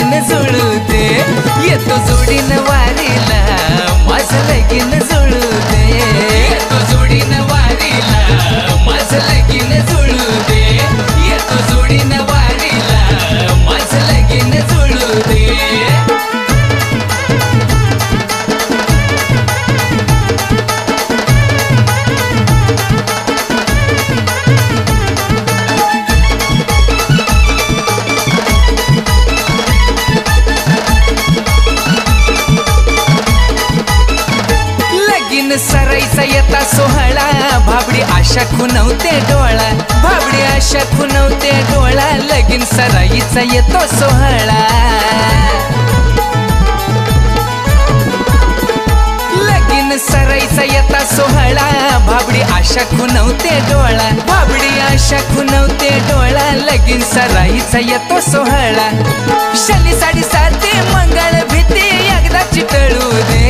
लगीन जुळू दे, येतो जोडीन वारीला माझं लगीन जुळू दे, येतो जोडीन वारीला माझं लगीन जुळू दे, येतो जोडीन वारीला माझं लगीन जुळू दे. सराईचा येता सोहळा, भाबडी आशा खुनवते डोळा, भाबडी आशा खुनवते डोळा, लगीन सराईचा येतो सोहळा. लगीन सराईचा येता सोहळा, भाबडी आशा खुनवते डोळा, भाबडी आशा खुनवते डोळा, लगीन सराईचा येतो सोहळा. शनी साडी सारते मंगळ भीती एकदाची टळू दे,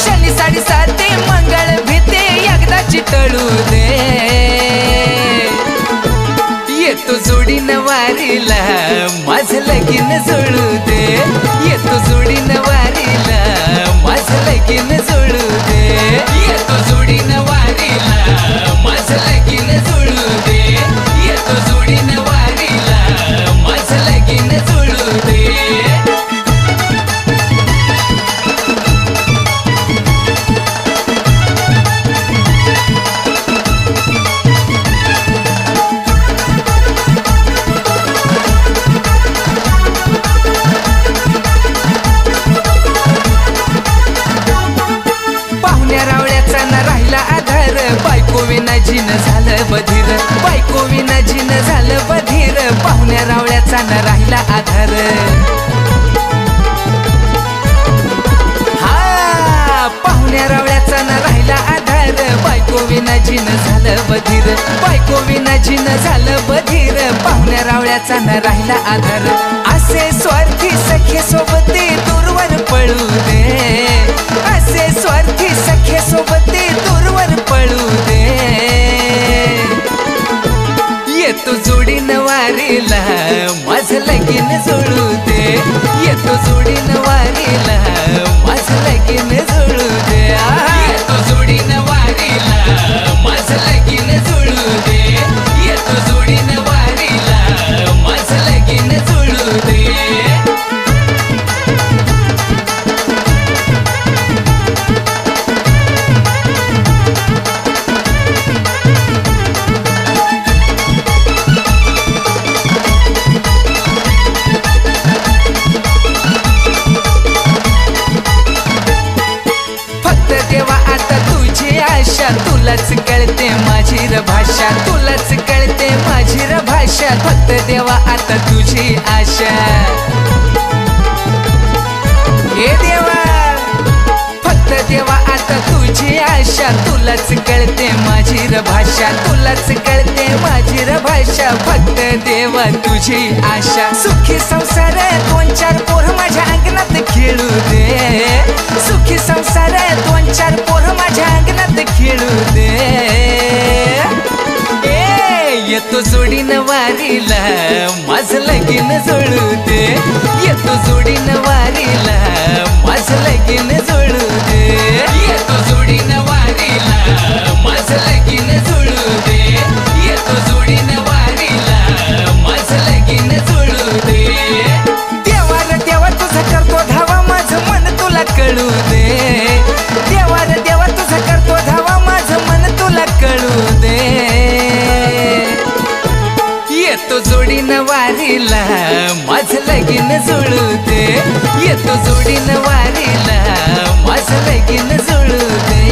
शनी साडी सारते मंगळ भीती एकदाची टळू दे, येतो जोडीन वारीला माझं लगीन जुळू दे, येतो जोडीन वारीला माझं लगीन जुळू दे, येतो जोडीन वारीला माझं लगीन जुळू दे, येतो जोडीन वारीला माझं लगीन जुळू दे. बायको विना जीन झालं बधीर, बायको विना जीन झालं बधीर, पाहुण्या रावळ्याचा न राहिला आधार. हा पाहुण्या रावळ्याचा न राहिला आधार, बायको विना जीन झालं बधीर, बायको विना जीन झालं बधीर, पाहुण्या रावळ्याचा न राहिला आधार. असे स्वार्थी सखे सोबती दूरवर पळू दे, असे स्वार्थी सखे सोबती दूरवर पळू दे, येतो जोडीन वारीला माझं लगीन जुळू दे, येतो जोडीन वारीला माझं लगीन जुळू दे, येतो जोडीन वारीला माझं लगीन जुळू दे, येतो जोडीन वारीला माझं लगीन जुळू दे. तुलाच कळते माझी र भाषा, तुलाच कळते माझी र भाषा, फक्त देवा आता तुझी आशा. हे देवा फक्त देवा आता तुझी आशा, तुलाच कळते माझी र भाषा, तुलाच कळते माझी र भाषा, फक्त देवा तुझी आशा. सुखी संसार दोन चार पोर माझ्या अंगणात खेळू दे, सुखी संसार दोन चार पोर माझ्या अंगणात खेळू दे, येतो जोडीन वारीला माझं लगीन जुळू दे, येतो जोडीन वारीला माझं लगीन जुळू दे, येतो जोडीन वारीला माझं लगीन जुळू दे, येतो जोडीन वारीला माझं लगीन जुळू दे. देवा रे देवा तुझं करतो धावा माझं मन तुला कळू दे, देवा रे देवा तुझं करतो धावा माझं मन तुला कळू दे, येतो जोडीन वारीला माझं लगीन जुळू दे, येतो जोडीन वारीला माझं लगीन जुळू दे.